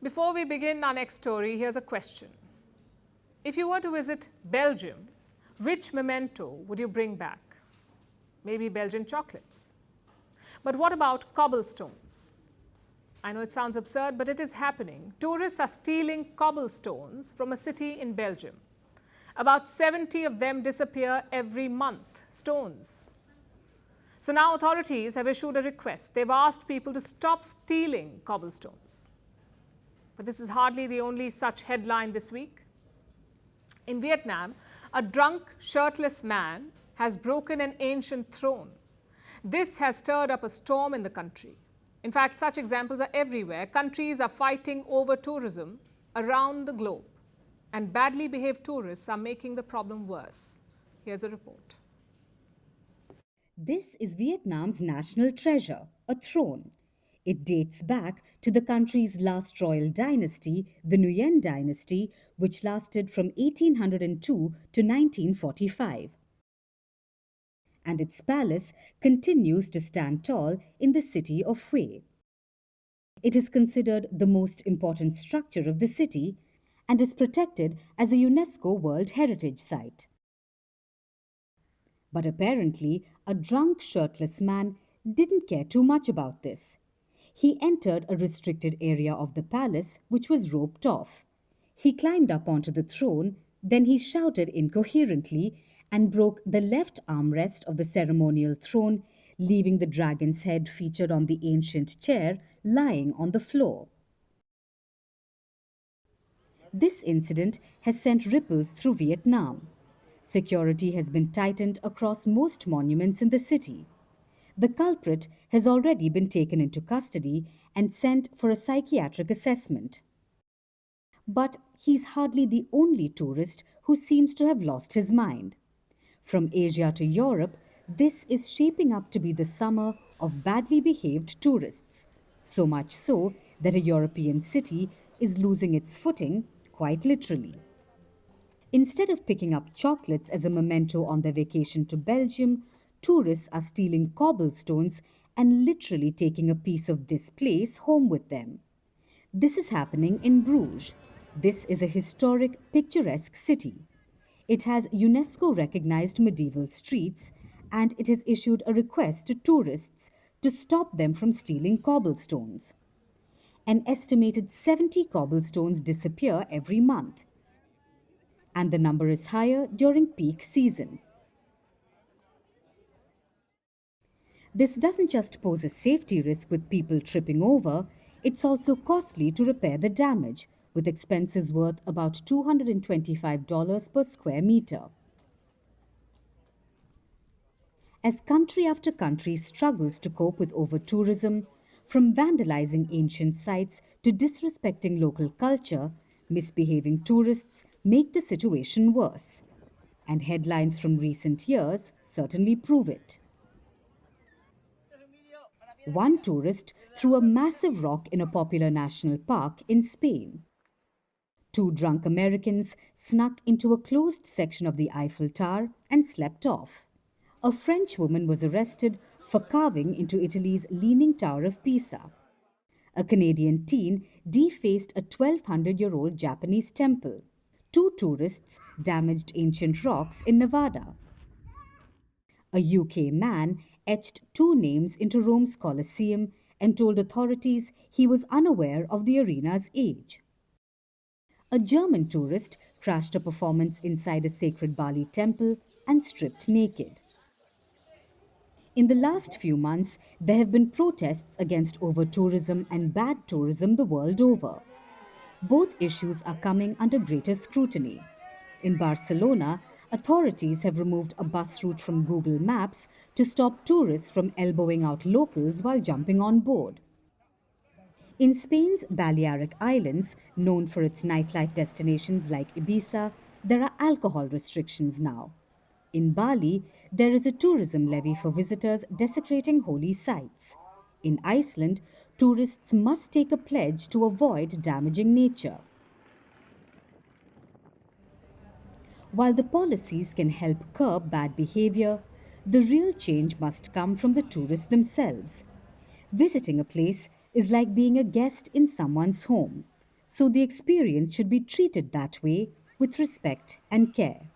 Before we begin our next story, here's a question. If you were to visit Belgium, which memento would you bring back? Maybe Belgian chocolates. But what about cobblestones? I know it sounds absurd, but it is happening. Tourists are stealing cobblestones from a city in Belgium. About 70 of them disappear every month, stones. So now authorities have issued a request. They've asked people to stop stealing cobblestones. But this is hardly the only such headline this week. In Vietnam, a drunk, shirtless man has broken an ancient throne. This has stirred up a storm in the country. In fact, such examples are everywhere. Countries are fighting over tourism around the globe, and badly behaved tourists are making the problem worse. Here's a report. This is Vietnam's national treasure, a throne. It dates back to the country's last royal dynasty, the Nguyen dynasty, which lasted from 1802 to 1945. And its palace continues to stand tall in the city of Hue. It is considered the most important structure of the city and is protected as a UNESCO World Heritage Site. But apparently, a drunk, shirtless man didn't care too much about this. He entered a restricted area of the palace, which was roped off. He climbed up onto the throne, then he shouted incoherently and broke the left armrest of the ceremonial throne, leaving the dragon's head featured on the ancient chair lying on the floor. This incident has sent ripples through Vietnam. Security has been tightened across most monuments in the city. The culprit has already been taken into custody and sent for a psychiatric assessment. But he's hardly the only tourist who seems to have lost his mind. From Asia to Europe, this is shaping up to be the summer of badly behaved tourists. So much so that a European city is losing its footing, quite literally. Instead of picking up chocolates as a memento on their vacation to Belgium, tourists are stealing cobblestones and literally taking a piece of this place home with them. This is happening in Bruges. This is a historic, picturesque city. It has UNESCO-recognized medieval streets, and it has issued a request to tourists to stop them from stealing cobblestones. An estimated 70 cobblestones disappear every month, and the number is higher during peak season. This doesn't just pose a safety risk with people tripping over, it's also costly to repair the damage, with expenses worth about $225 per square meter. As country after country struggles to cope with over-tourism, from vandalizing ancient sites to disrespecting local culture, misbehaving tourists make the situation worse. And headlines from recent years certainly prove it. One tourist threw a massive rock in a popular national park in Spain. Two drunk Americans snuck into a closed section of the Eiffel Tower and slept off. A French woman was arrested for carving into Italy's Leaning Tower of Pisa. A Canadian teen defaced a 1,200-year-old Japanese temple. Two tourists damaged ancient rocks in Nevada. A UK man etched two names into Rome's Colosseum and told authorities he was unaware of the arena's age. A German tourist crashed a performance inside a sacred Bali temple and stripped naked. In the last few months, there have been protests against over-tourism and bad tourism the world over. Both issues are coming under greater scrutiny. In Barcelona, authorities have removed a bus route from Google Maps to stop tourists from elbowing out locals while jumping on board. In Spain's Balearic Islands, known for its nightlife destinations like Ibiza, there are alcohol restrictions now. In Bali, there is a tourism levy for visitors desecrating holy sites. In Iceland, tourists must take a pledge to avoid damaging nature. While the policies can help curb bad behavior, the real change must come from the tourists themselves. Visiting a place is like being a guest in someone's home. So the experience should be treated that way with respect and care.